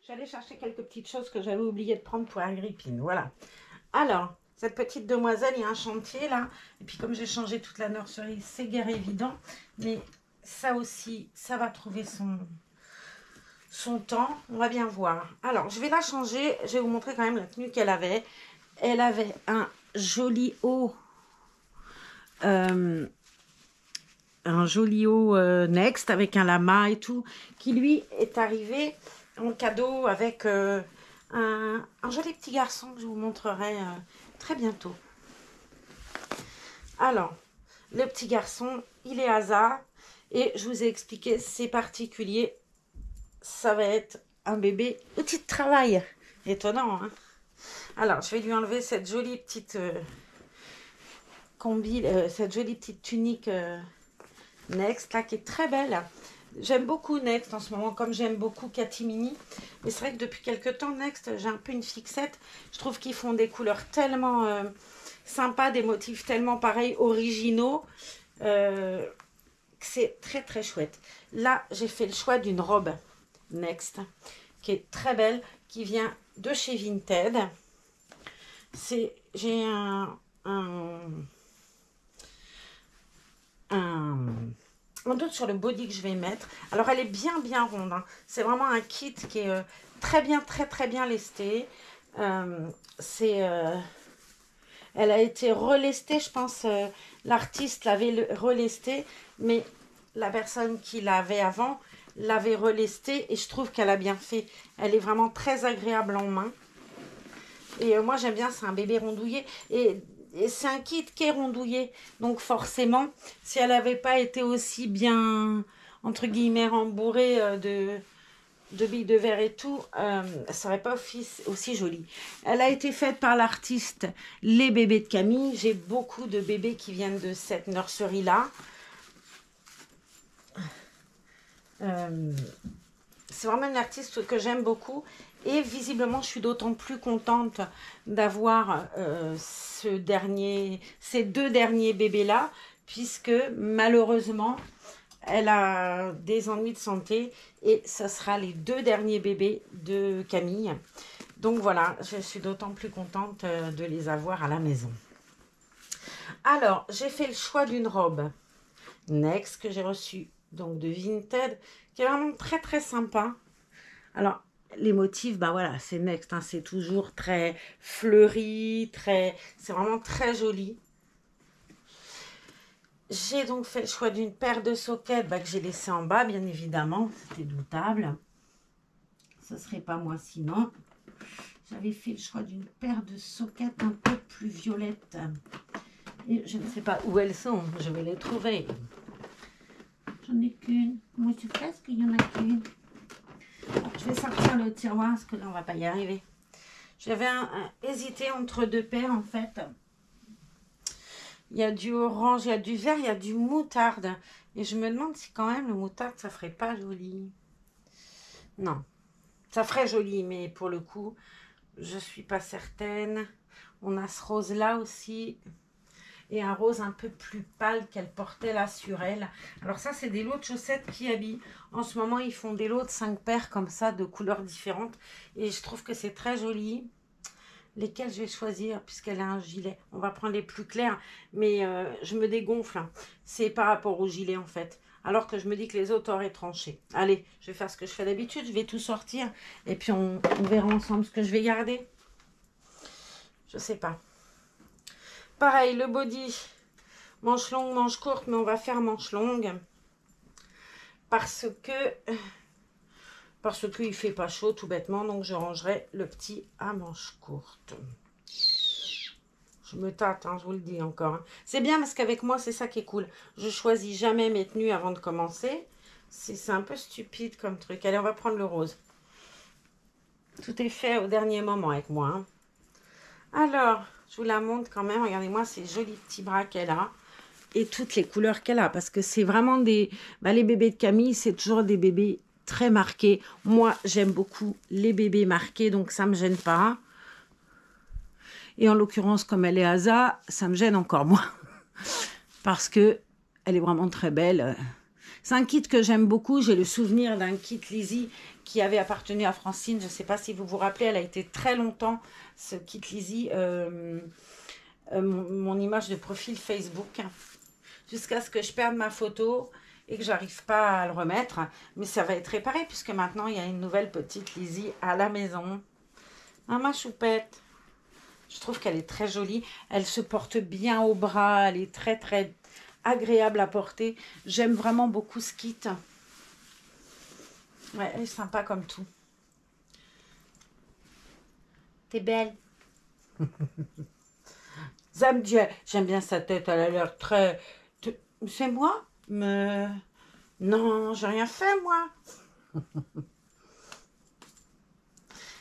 J'allais chercher quelques petites choses que j'avais oublié de prendre pour Agrippine. Voilà. Alors, cette petite demoiselle, il y a un chantier là. Et puis comme j'ai changé toute la nurserie, c'est guère évident. Mais ça aussi, ça va trouver son temps. On va bien voir. Alors, je vais la changer. Je vais vous montrer quand même la tenue qu'elle avait. Elle avait un joli haut. Un joli haut Next avec un lama et tout. Qui lui est arrivé en cadeau avec un joli petit garçon que je vous montrerai très bientôt. Alors, le petit garçon, il est Asa et je vous ai expliqué, c'est particulier. Ça va être un bébé outil de travail. Étonnant, hein? Alors, je vais lui enlever cette jolie petite combi, cette jolie petite tunique Next, là, qui est très belle. J'aime beaucoup Next en ce moment, comme j'aime beaucoup Catimini. Mais c'est vrai que depuis quelques temps, Next, j'ai un peu une fixette. Je trouve qu'ils font des couleurs tellement sympas, des motifs tellement pareils, originaux. C'est très très chouette. Là, j'ai fait le choix d'une robe Next, qui est très belle, qui vient de chez Vinted. J'ai un doute sur le body que je vais mettre. Alors, elle est bien ronde. Hein. C'est vraiment un kit qui est très bien lesté. Elle a été relestée, je pense. L'artiste l'avait relestée, mais la personne qui l'avait avant l'avait relestée et je trouve qu'elle a bien fait. Elle est vraiment très agréable en main. Et moi, j'aime bien, c'est un bébé rondouillé. Et c'est un kit qui est rondouillé. Donc forcément, si elle n'avait pas été aussi bien, entre guillemets, rembourrée de billes de verre et tout, ça n'aurait pas aussi joli. Elle a été faite par l'artiste Les Bébés de Camille. J'ai beaucoup de bébés qui viennent de cette nurserie-là. C'est vraiment une artiste que j'aime beaucoup. Et visiblement, je suis d'autant plus contente d'avoir ces deux derniers bébés-là, puisque malheureusement, elle a des ennuis de santé et ce sera les deux derniers bébés de Camille. Donc voilà, je suis d'autant plus contente de les avoir à la maison. Alors, j'ai fait le choix d'une robe Next que j'ai reçue donc de Vinted, qui est vraiment très sympa. Alors, les motifs, bah voilà, c'est Next, hein, c'est toujours très fleuri, c'est vraiment très joli. J'ai donc fait le choix d'une paire de sockets que j'ai laissé en bas, bien évidemment, c'était doutable. Ce ne serait pas moi sinon. J'avais fait le choix d'une paire de sockets un peu plus violettes. Et je ne sais pas où elles sont, je vais les trouver. J'en ai qu'une. Moi, je suis presque qu'il n'y en a qu'une. Je vais sortir le tiroir parce que là, on ne va pas y arriver. J'avais hésité entre deux paires, en fait. Il y a du orange, il y a du vert, il y a du moutarde. Et je me demande si quand même le moutarde, ça ferait pas joli. Non, ça ferait joli, mais pour le coup, je suis pas certaine. On a ce rose-là aussi. Et un rose un peu plus pâle qu'elle portait là sur elle. Alors ça, c'est des lots de chaussettes qui habillent. En ce moment, ils font des lots de 5 paires comme ça, de couleurs différentes. Et je trouve que c'est très joli. Lesquelles je vais choisir puisqu'elle a un gilet. On va prendre les plus clairs, mais je me dégonfle. Hein. C'est par rapport au gilet en fait. Alors que je me dis que les autres auraient tranché. Allez, je vais faire ce que je fais d'habitude. Je vais tout sortir et puis on verra ensemble ce que je vais garder. Je sais pas. Pareil, le body, manche longue, manche courte, mais on va faire manche longue. Parce qu'il fait pas chaud tout bêtement, donc je rangerai le petit à manche courte. Je me tâte, hein, je vous le dis encore. Hein. C'est bien parce qu'avec moi, c'est ça qui est cool. Je choisis jamais mes tenues avant de commencer. C'est un peu stupide comme truc. Allez, on va prendre le rose. Tout est fait au dernier moment avec moi. Hein. Alors, je vous la montre quand même. Regardez-moi ces jolis petits bras qu'elle a. Et toutes les couleurs qu'elle a. Parce que c'est vraiment des... Bah, les bébés de Camille, c'est toujours des bébés très marqués. Moi, j'aime beaucoup les bébés marqués. Donc, ça ne me gêne pas. Et en l'occurrence, comme elle est Asa, ça me gêne encore moins. Parce que Elle est vraiment très belle. C'est un kit que j'aime beaucoup. J'ai le souvenir d'un kit Lizzie qui avait appartenu à Francine. Je ne sais pas si vous vous rappelez, elle a été très longtemps, ce kit Lizzie, mon image de profil Facebook. Jusqu'à ce que je perde ma photo et que j'arrive pas à le remettre. Mais ça va être réparé puisque maintenant, il y a une nouvelle petite Lizzie à la maison. Ah, ma choupette. Je trouve qu'elle est très jolie. Elle se porte bien au bras. Elle est très, très agréable à porter. J'aime vraiment beaucoup ce kit. Ouais, elle est sympa comme tout. T'es belle. Zam dit, j'aime bien sa tête. Elle a l'air très... C'est moi? Mais... Non, j'ai rien fait, moi.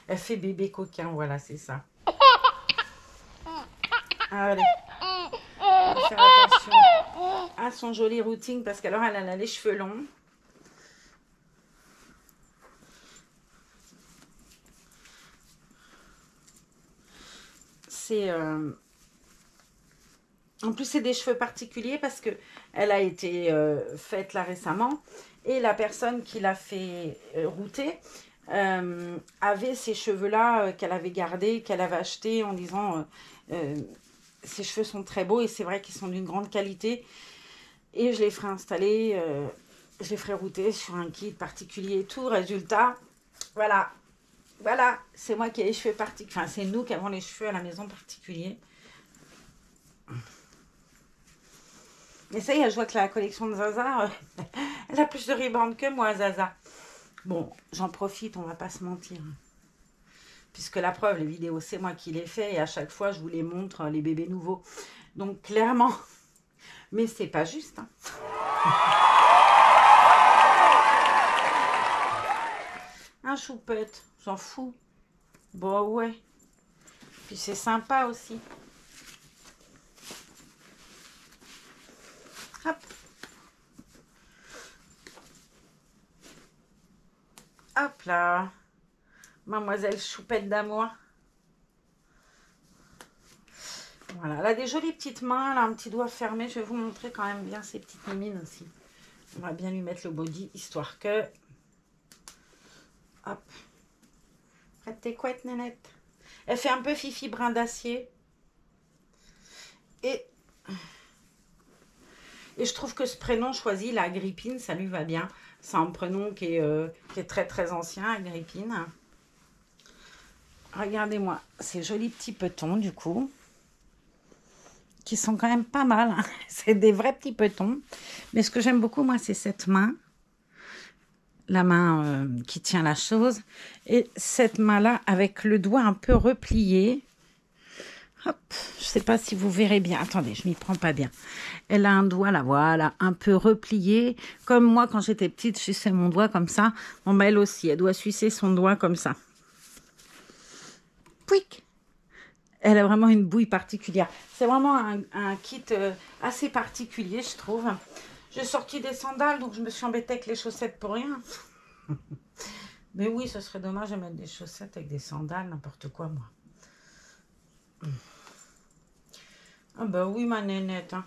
Elle fait bébé coquin, voilà, c'est ça. Allez. On va faire attention à son joli routing parce qu'alors elle a les cheveux longs. C'est... En plus, c'est des cheveux particuliers parce que elle a été faite là récemment. Et la personne qui l'a fait router avait ces cheveux-là qu'elle avait gardés, qu'elle avait achetés en disant ces cheveux sont très beaux et c'est vrai qu'ils sont d'une grande qualité. Et je les ferai installer, je les ferai router sur un kit particulier et tout. Résultat, voilà. Voilà, c'est moi qui ai les cheveux particuliers. Enfin, c'est nous qui avons les cheveux à la maison particuliers. Et ça y est, je vois que la collection de Zaza, elle a plus de riband que moi, Zaza. Bon, j'en profite, on va pas se mentir. Puisque la preuve, les vidéos, c'est moi qui les fais. Et à chaque fois, je vous les montre, les bébés nouveaux. Donc, clairement, mais c'est pas juste. Hein. Un choupette, j'en fous. Bon, ouais. Puis c'est sympa aussi. Hop. Hop là. Mademoiselle Choupette d'amour. Voilà, elle a des jolies petites mains, elle a un petit doigt fermé. Je vais vous montrer quand même bien ses petites mimines aussi. On va bien lui mettre le body, histoire que... Hop. Prête tes couettes, nénette. Elle fait un peu Fifi brin d'acier. Et je trouve que ce prénom choisi, la Agrippine, ça lui va bien. C'est un prénom qui est très très ancien, Agrippine. Regardez-moi ces jolis petits petons du coup. Qui sont quand même pas mal. Hein. C'est des vrais petits petons. Mais ce que j'aime beaucoup, moi, c'est cette main. La main qui tient la chose. Et cette main-là, avec le doigt un peu replié. Hop, je sais pas si vous verrez bien. Attendez, je m'y prends pas bien. Elle a un doigt là, voilà, un peu replié. Comme moi, quand j'étais petite, je suçais mon doigt comme ça. Bon, bah, elle aussi, elle doit sucer son doigt comme ça. Pouic. Elle a vraiment une bouille particulière. C'est vraiment un kit assez particulier, je trouve. J'ai sorti des sandales, donc je me suis embêtée avec les chaussettes pour rien. Mais oui, ce serait dommage de mettre des chaussettes avec des sandales, n'importe quoi, moi. Ah bah oui, ma nénette. Hein.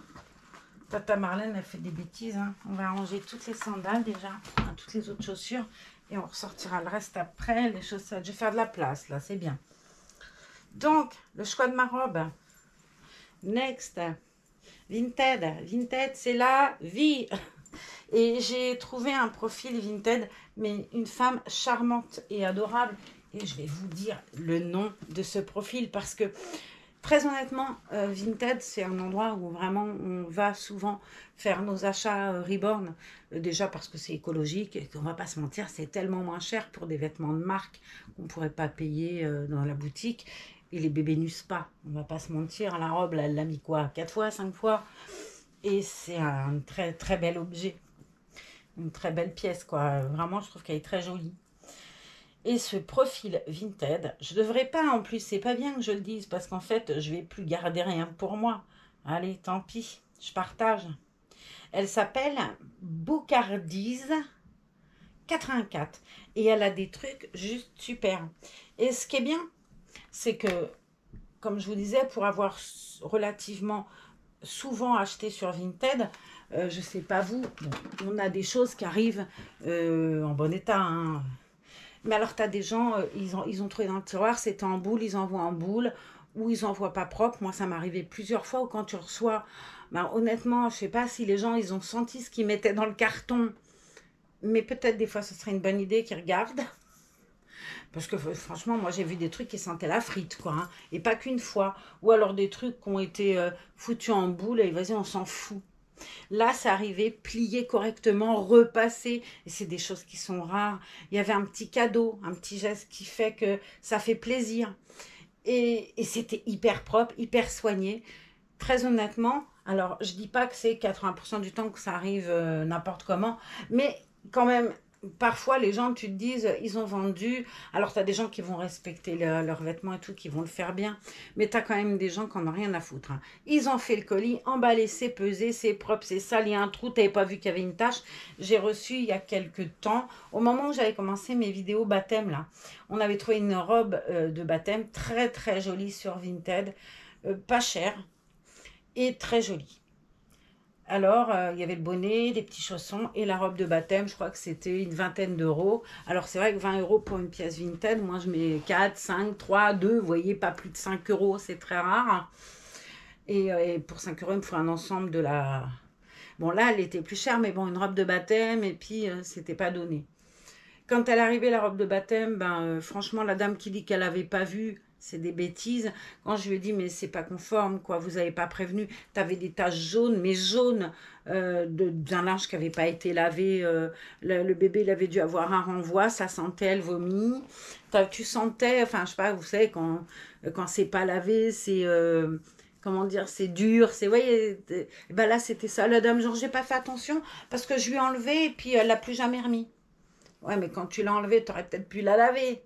Tata Marlène, elle fait des bêtises. Hein. On va ranger toutes les sandales déjà, hein, toutes les autres chaussures. Et on ressortira le reste après, les chaussettes. Je vais faire de la place, là, c'est bien. Donc, le choix de ma robe. Next. Vinted. Vinted, c'est la vie. Et j'ai trouvé un profil Vinted, mais une femme charmante et adorable. Et je vais vous dire le nom de ce profil parce que, très honnêtement, Vinted, c'est un endroit où vraiment on va souvent faire nos achats reborn. Déjà parce que c'est écologique et qu'on va pas se mentir, c'est tellement moins cher pour des vêtements de marque qu'on ne pourrait pas payer dans la boutique. Et les bébés n'usent pas, on va pas se mentir. La robe, là, elle l'a mis quoi? 4 fois, 5 fois. Et c'est un très très bel objet. Une très belle pièce, quoi. Vraiment, je trouve qu'elle est très jolie. Et ce profil Vinted, je devrais pas en plus, c'est pas bien que je le dise, parce qu'en fait, je vais plus garder rien pour moi. Allez, tant pis, je partage. Elle s'appelle Boucardise 84. Et elle a des trucs juste super. Et ce qui est bien, c'est que, comme je vous disais, pour avoir relativement souvent acheté sur Vinted, je sais pas vous, bon, on a des choses qui arrivent en bon état, hein. Mais alors, tu as des gens, ils ont trouvé dans le tiroir, c'était en boule, ils envoient en boule, ou ils envoient pas propre. Moi, ça m'est arrivé plusieurs fois, où quand tu reçois, ben, honnêtement, je sais pas si les gens, ils ont senti ce qu'ils mettaient dans le carton, mais peut-être des fois, ce serait une bonne idée qu'ils regardent. Parce que franchement, moi, j'ai vu des trucs qui sentaient la frite, quoi, hein, et pas qu'une fois. Ou alors des trucs qui ont été foutus en boule, et vas-y, on s'en fout. Là, c'est arrivé, plié correctement, repassé. Et c'est des choses qui sont rares. Il y avait un petit cadeau, un petit geste qui fait que ça fait plaisir. Et c'était hyper propre, hyper soigné. Très honnêtement, alors je dis pas que c'est 80% du temps que ça arrive n'importe comment, mais quand même, parfois les gens, tu te dises, ils ont vendu, alors tu as des gens qui vont respecter leurs vêtements et tout, qui vont le faire bien, mais tu as quand même des gens qui n'en ont rien à foutre, hein. Ils ont fait le colis, emballé, c'est pesé, c'est propre, c'est sale, il y a un trou, tu n'avais pas vu qu'il y avait une tache. J'ai reçu il y a quelques temps, au moment où j'avais commencé mes vidéos baptême, là, on avait trouvé une robe de baptême très très jolie sur Vinted, pas chère, et très jolie. Alors, il y avait le bonnet, les petits chaussons et la robe de baptême. Je crois que c'était une vingtaine d'euros. Alors, c'est vrai que 20 euros pour une pièce Vinted, moi, je mets 4, 5, 3, 2. Vous voyez, pas plus de 5 euros, c'est très rare. Et pour 5 euros, il me faut un ensemble de la... Bon, là, elle était plus chère, mais bon, une robe de baptême, et puis, c'était pas donné. Quand elle est arrivée, la robe de baptême, ben, franchement, la dame qui dit qu'elle n'avait pas vu, c'est des bêtises. Quand je lui ai dit, mais c'est pas conforme, quoi, vous n'avez pas prévenu, tu avais des taches jaunes, mais jaunes d'un linge qui n'avait pas été lavé. Le bébé, il avait dû avoir un renvoi, ça sentait le vomi. Tu sentais, enfin, je sais pas, vous savez, quand c'est pas lavé, c'est... comment dire, c'est dur, c'est, vous voyez, ben là, c'était ça. La dame, genre, j'ai pas fait attention parce que je lui ai enlevé et puis elle l'a plus jamais remis. Ouais, mais quand tu l'as enlevée, tu aurais peut-être pu la laver.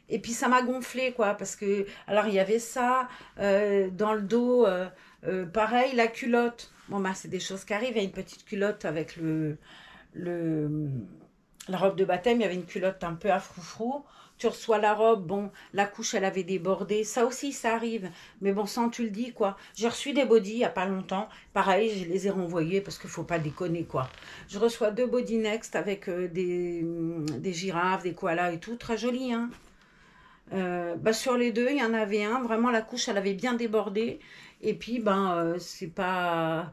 Et puis ça m'a gonflé, quoi, parce que, alors il y avait ça, dans le dos, pareil, la culotte. Bon, bah, c'est des choses qui arrivent. Il y a une petite culotte avec le, la robe de baptême, il y avait une culotte un peu à froufrou. Tu reçois la robe, bon, la couche, elle avait débordé. Ça aussi, ça arrive. Mais bon, sans tu le dis, quoi. J'ai reçu des bodys il n'y a pas longtemps. Pareil, je les ai renvoyés parce qu'il ne faut pas déconner, quoi. Je reçois 2 body next avec des girafes, des koalas et tout. Très joli, hein. Bah, sur les deux, il y en avait un. Vraiment, la couche, elle avait bien débordé. Et puis, ben, c'est pas...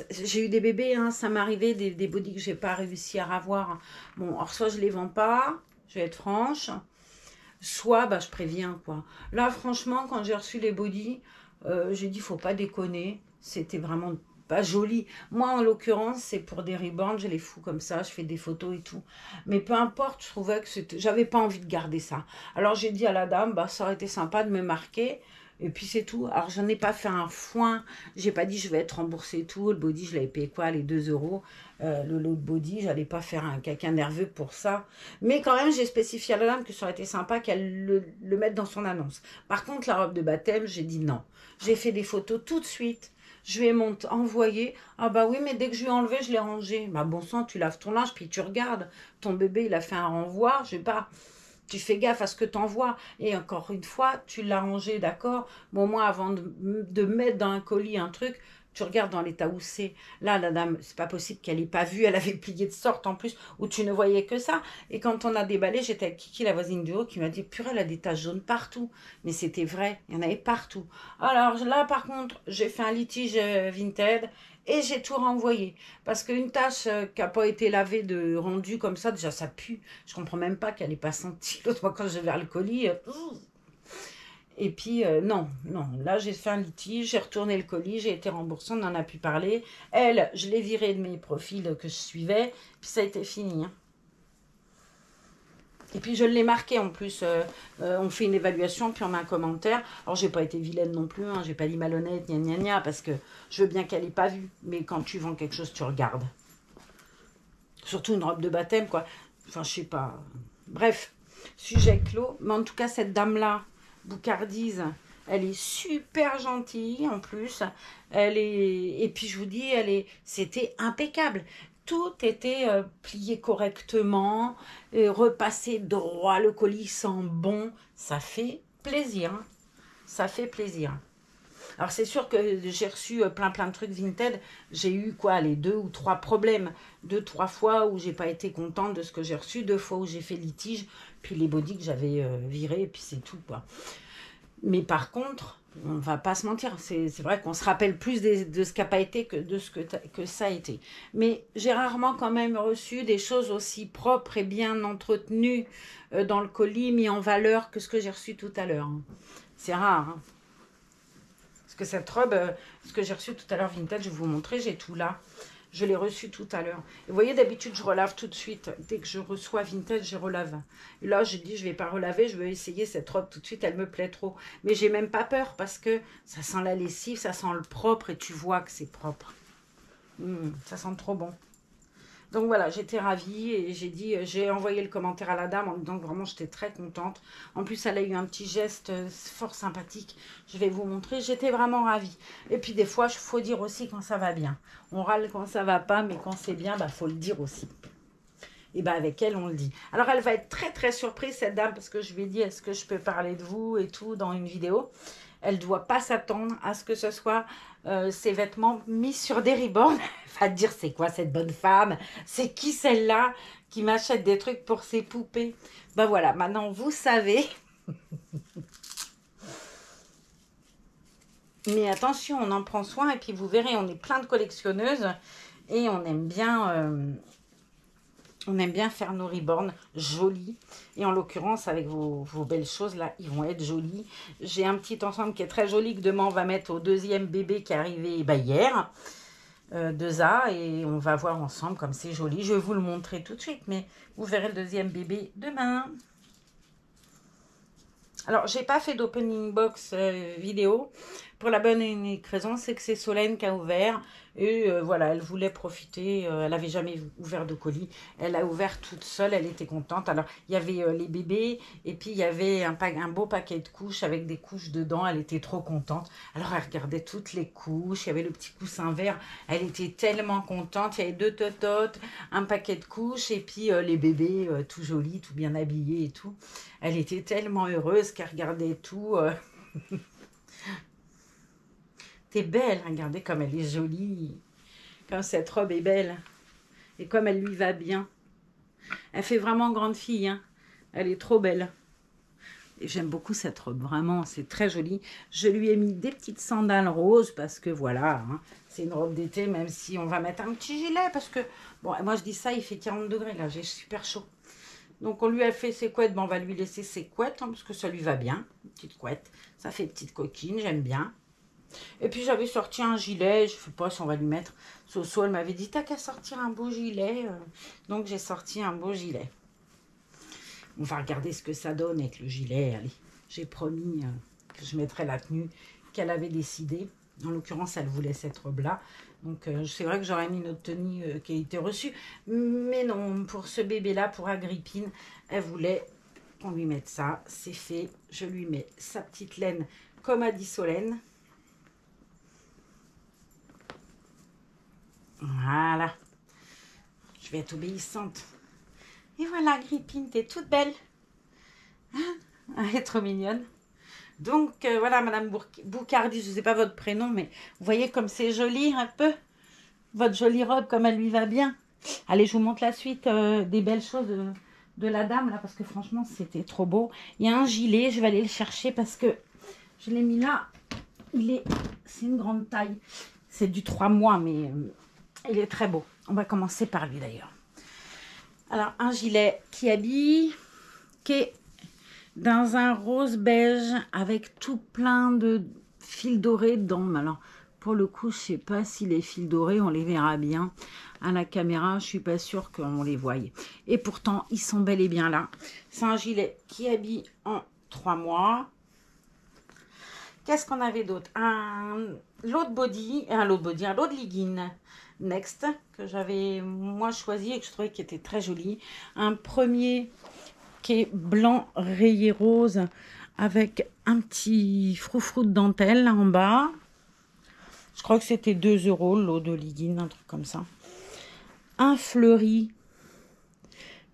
J'ai eu des bébés, hein, ça m'est arrivé, des bodys que j'ai pas réussi à avoir. Bon, alors soit je les vends pas, je vais être franche, soit bah, je préviens, quoi. Là, franchement, quand j'ai reçu les bodys, j'ai dit, faut pas déconner. C'était vraiment pas joli. Moi, en l'occurrence, c'est pour des reborns, je les fous comme ça, je fais des photos et tout. Mais peu importe, je trouvais que j'avais pas envie de garder ça. Alors, j'ai dit à la dame, bah, ça aurait été sympa de me marquer. Et puis c'est tout. Alors j'en ai pas fait un foin. J'ai pas dit je vais être remboursé et tout. Le body, je l'avais payé quoi, les 2 euros. Le lot de body, j'allais pas faire un quelqu'un nerveux pour ça. Mais quand même, j'ai spécifié à la dame que ça aurait été sympa qu'elle le mette dans son annonce. Par contre, la robe de baptême, j'ai dit non. J'ai fait des photos tout de suite. Je lui ai envoyé. Ah bah oui, mais dès que je lui ai enlevé, je l'ai rangé. Bah bon sang, tu laves ton linge, puis tu regardes. Ton bébé, il a fait un renvoi. Je sais pas. Tu fais gaffe à ce que tu envoies. Et encore une fois, tu l'as rangé, d'accord. Bon, moi, avant de mettre dans un colis un truc, tu regardes dans l'état où c'est. Là, la dame, c'est pas possible qu'elle ait pas vu. Elle avait plié de sorte en plus où tu ne voyais que ça. Et quand on a déballé, j'étais avec Kiki, la voisine du haut, qui m'a dit purée, elle a des taches jaunes partout. Mais c'était vrai, il y en avait partout. Alors là, par contre, j'ai fait un litige Vinted. Et j'ai tout renvoyé. Parce qu'une tache qui n'a pas été lavée de rendu comme ça, déjà ça pue. Je comprends même pas qu'elle n'ait pas senti. L'autre fois quand j'ai ouvert le colis. Et puis non, non. Là j'ai fait un litige, j'ai retourné le colis, j'ai été remboursée, on en a pu parler. Elle, je l'ai virée de mes profils que je suivais. Puis ça a été fini, hein. Et puis je l'ai marqué en plus, on fait une évaluation, puis on met un commentaire. Alors j'ai pas été vilaine non plus, hein, j'ai pas dit malhonnête, gna gna gna, parce que je veux bien qu'elle ait pas vu. Mais quand tu vends quelque chose, tu regardes. Surtout une robe de baptême, quoi. Enfin, je sais pas. Bref, sujet clos. Mais en tout cas, cette dame-là, Boucardise, elle est super gentille en plus. Elle est... Et puis je vous dis, c'était impeccable. Tout était plié correctement, repassé droit, le colis sent bon. Ça fait plaisir, hein. Ça fait plaisir. Alors c'est sûr que j'ai reçu plein de trucs Vinted. J'ai eu quoi, les 2 ou 3 problèmes. 2, 3 fois où j'ai pas été contente de ce que j'ai reçu. 2 fois où j'ai fait litige. Puis les bodys que j'avais virés, et puis c'est tout, quoi. Mais par contre, on va pas se mentir, c'est vrai qu'on se rappelle plus de ce qui n'a pas été que de ce que ça a été. Mais j'ai rarement quand même reçu des choses aussi propres et bien entretenues dans le colis, mis en valeur que ce que j'ai reçu tout à l'heure. C'est rare. Hein. Parce que cette robe, ce que j'ai reçu tout à l'heure Vinted, je vais vous montrer, j'ai tout là. Je l'ai reçu tout à l'heure. Et vous voyez, d'habitude, je relave tout de suite. Dès que je reçois Vinted, je relave. Et là, je dis, je ne vais pas relaver, je veux essayer cette robe tout de suite, elle me plaît trop. Mais j'ai même pas peur parce que ça sent la lessive, ça sent le propre et tu vois que c'est propre. Ça sent trop bon. Donc voilà, j'étais ravie et j'ai envoyé le commentaire à la dame en disant que vraiment j'étais très contente. En plus, elle a eu un petit geste fort sympathique. Je vais vous montrer, j'étais vraiment ravie. Et puis des fois, il faut dire aussi quand ça va bien. On râle quand ça va pas, mais quand c'est bien, faut le dire aussi. Et avec elle, on le dit. Alors, elle va être très surprise, cette dame, parce que je lui ai dit, est-ce que je peux parler de vous et tout dans une vidéo. Elle ne doit pas s'attendre à ce que ce soit ses vêtements mis sur des ribornes. Elle va dire, c'est quoi cette bonne femme? C'est qui celle-là qui m'achète des trucs pour ses poupées? Voilà, maintenant vous savez. Mais attention, on en prend soin. Et puis vous verrez, on est plein de collectionneuses. Et on aime bien... On aime bien faire nos ribornes jolis. Et en l'occurrence, avec vos belles choses, là, ils vont être jolis. J'ai un petit ensemble qui est très joli que demain, on va mettre au deuxième bébé qui est arrivé hier. De ça. Et on va voir ensemble comme c'est joli. Je vais vous le montrer tout de suite. Mais vous verrez le deuxième bébé demain. Alors, j'ai pas fait d'opening box vidéo. Pour la bonne et unique raison, c'est que c'est Solène qui a ouvert. Et voilà, elle voulait profiter. Elle n'avait jamais ouvert de colis. Elle a ouvert toute seule. Elle était contente. Alors, il y avait les bébés. Et puis, il y avait un beau paquet de couches avec des couches dedans. Elle était trop contente. Alors, elle regardait toutes les couches. Il y avait le petit coussin vert. Elle était tellement contente. Il y avait 2 tototes, un paquet de couches. Et puis, les bébés tout jolis, tout bien habillés et tout. Elle était tellement heureuse qu'elle regardait tout. T'es belle, regardez comme elle est jolie. Comme cette robe est belle. Et comme elle lui va bien. Elle fait vraiment grande fille. Hein. Elle est trop belle. Et j'aime beaucoup cette robe. Vraiment, c'est très joli. Je lui ai mis des petites sandales roses. Parce que voilà, hein, c'est une robe d'été. Même si on va mettre un petit gilet. Parce que, bon, moi je dis ça, il fait 40 degrés là. J'ai super chaud. Donc, on lui a fait ses couettes. On va lui laisser ses couettes. Hein, parce que ça lui va bien. Une petite couette. Ça fait petite coquine. J'aime bien. Et puis, j'avais sorti un gilet. Je ne sais pas si on va lui mettre. Soso, elle m'avait dit, t'as qu'à sortir un beau gilet. Donc, j'ai sorti un beau gilet. On va regarder ce que ça donne avec le gilet. Allez, j'ai promis que je mettrai la tenue qu'elle avait décidée. En l'occurrence, elle voulait cette robe-là. Donc, c'est vrai que j'aurais mis notre tenue qui a été reçue. Mais non, pour ce bébé-là, pour Agrippine, elle voulait qu'on lui mette ça. C'est fait. Je lui mets sa petite laine, comme a dit Solène. Voilà. Je vais être obéissante. Et voilà, Agrippine, t'es toute belle. Hein? Elle est trop mignonne. Donc, voilà, Madame Boucardi, je ne sais pas votre prénom, mais vous voyez comme c'est joli un peu. Votre jolie robe, comme elle lui va bien. Allez, je vous montre la suite des belles choses de la dame, là, parce que franchement, c'était trop beau. Il y a un gilet, je vais aller le chercher parce que je l'ai mis là. C'est une grande taille. C'est du 3 mois, mais il est très beau. On va commencer par lui, d'ailleurs. Alors, un gilet qui habille, qui est dans un rose beige avec tout plein de fils dorés dedans. Alors, pour le coup, je ne sais pas si les fils dorés, on les verra bien à la caméra. Je ne suis pas sûre qu'on les voie. Et pourtant, ils sont bel et bien là. C'est un gilet qui habille en 3 mois. Qu'est-ce qu'on avait d'autre? Un lot de leggings Next, que j'avais moi choisi et que je trouvais qui était très joli. Un premier qui est blanc rayé rose avec un petit froufrou de dentelle là en bas. Je crois que c'était 2 € le lot de leggings, un truc comme ça. Un fleuri,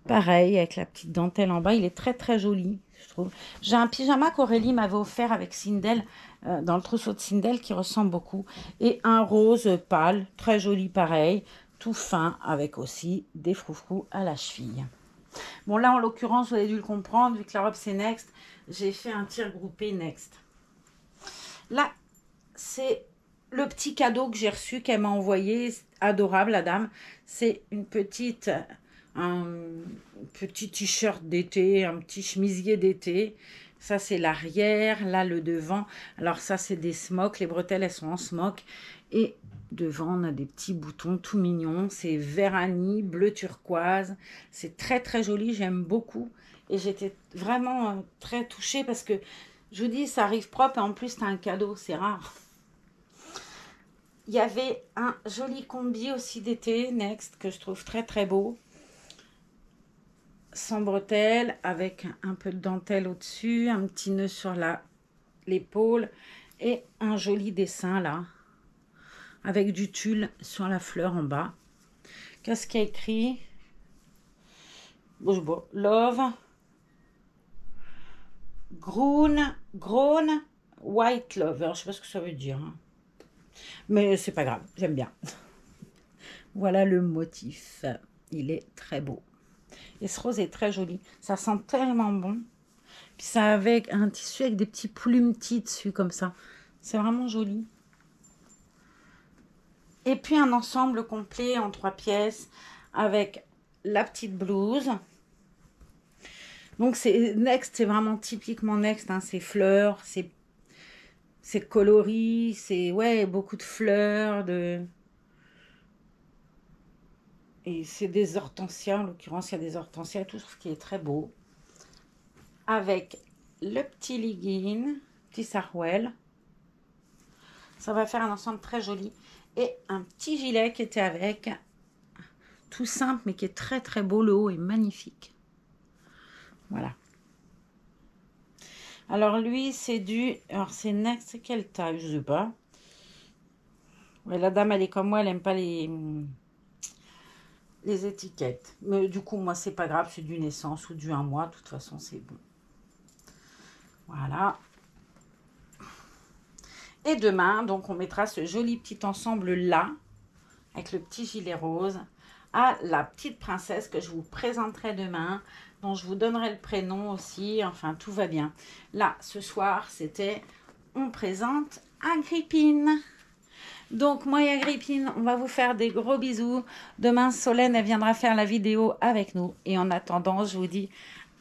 pareil, avec la petite dentelle en bas. Il est très très joli. je trouve. J'ai un pyjama qu'Aurélie m'avait offert avec Sindel, dans le trousseau de Sindel, qui ressemble beaucoup. Et un rose pâle, très joli pareil, tout fin, avec aussi des froufrous à la cheville. Bon, là, en l'occurrence, vous avez dû le comprendre, vu que la robe, c'est Next, j'ai fait un tir groupé Next. Là, c'est le petit cadeau que j'ai reçu, qu'elle m'a envoyé, adorable, la dame. C'est un petit t-shirt d'été, un petit chemisier d'été. Ça, c'est l'arrière, là, le devant. Alors ça, c'est des smocks. Les bretelles, elles sont en smock. Et devant, on a des petits boutons tout mignons. C'est vert anis, bleu turquoise. C'est très, très joli. J'aime beaucoup. Et j'étais vraiment très touchée parce que, je vous dis, ça arrive propre. Et en plus, c'est un cadeau. C'est rare. Il y avait un joli combi aussi d'été, Next, que je trouve très, très beau. Sans bretelles, avec un peu de dentelle au-dessus, un petit nœud sur l'épaule et un joli dessin là, avec du tulle sur la fleur en bas. Qu'est-ce qu'il y a écrit? Love, grown white lover. Je sais pas ce que ça veut dire, hein. Mais c'est pas grave, j'aime bien. Voilà le motif. Il est très beau. Et ce rose est très joli. Ça sent tellement bon. Puis ça avec un tissu avec des petits plumetis dessus comme ça. C'est vraiment joli. Et puis un ensemble complet en 3 pièces avec la petite blouse. Donc c'est Next, c'est vraiment typiquement Next, hein. C'est fleurs, c'est coloris, c'est ouais, beaucoup de fleurs, et c'est des hortensias, en l'occurrence, il y a des hortensias et tout, ce qui est très beau. Avec le petit legging, petit sarouel. Ça va faire un ensemble très joli. Et un petit gilet qui était avec, tout simple, mais qui est très très beau. Le haut est magnifique. Voilà. Alors lui, c'est alors c'est Next, c'est quelle taille? Je sais pas. Ouais, la dame, elle est comme moi, elle aime pas les étiquettes. Mais du coup, moi, c'est pas grave, c'est du naissance ou du 1 mois. De toute façon, c'est bon. Voilà. Et demain, donc, on mettra ce joli petit ensemble-là, avec le petit gilet rose, à la petite princesse que je vous présenterai demain, dont je vous donnerai le prénom aussi. Enfin, tout va bien. Là, ce soir, c'était on présente Agrippine. Donc, moi et Agrippine, on va vous faire des gros bisous. Demain, Solène, elle viendra faire la vidéo avec nous. Et en attendant, je vous dis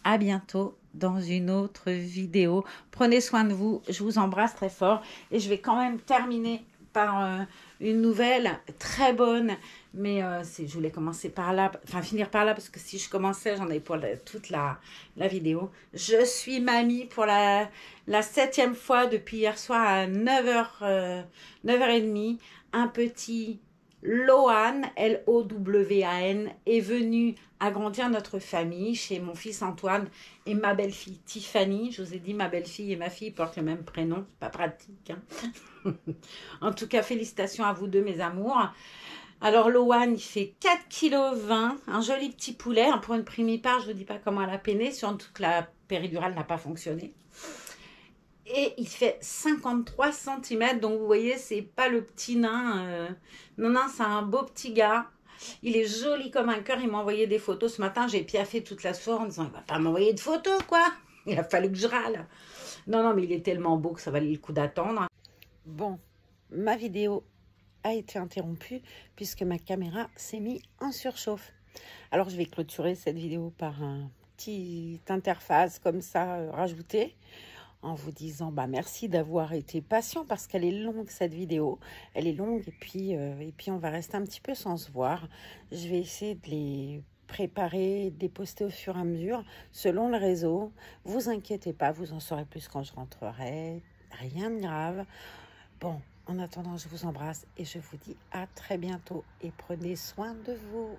à bientôt dans une autre vidéo. Prenez soin de vous. Je vous embrasse très fort. Et je vais quand même terminer par une nouvelle très bonne. Mais je voulais commencer par là, enfin finir par là, parce que si je commençais, j'en ai pour toute la vidéo. Je suis mamie pour la 7e fois depuis hier soir à 9h30. Un petit Loan, L-O-W-A-N, est venu agrandir notre famille chez mon fils Antoine et ma belle-fille Tiffany. Je vous ai dit, ma belle-fille et ma fille portent le même prénom. C'est pas pratique, hein. En tout cas, félicitations à vous deux, mes amours. Alors, Loan, il fait 4,20 kg, un joli petit poulet. Pour une primipare, je ne vous dis pas comment elle a peiné, surtout que la péridurale n'a pas fonctionné. Et il fait 53 cm, donc vous voyez, c'est pas le petit nain. Non, c'est un beau petit gars. Il est joli comme un cœur. Il m'a envoyé des photos ce matin. J'ai piaffé toute la soirée en disant, il va pas m'envoyer de photos, quoi. Il a fallu que je râle. Non, mais il est tellement beau que ça valait le coup d'attendre. Bon, ma vidéo a été interrompue puisque ma caméra s'est mise en surchauffe. Alors, je vais clôturer cette vidéo par un petit interface comme ça, rajoutée, en vous disant merci d'avoir été patient parce qu'elle est longue cette vidéo. Elle est longue et puis on va rester un petit peu sans se voir. Je vais essayer de les préparer, de les poster au fur et à mesure selon le réseau. Vous inquiétez pas, vous en saurez plus quand je rentrerai. Rien de grave. Bon, en attendant, je vous embrasse et je vous dis à très bientôt et prenez soin de vous.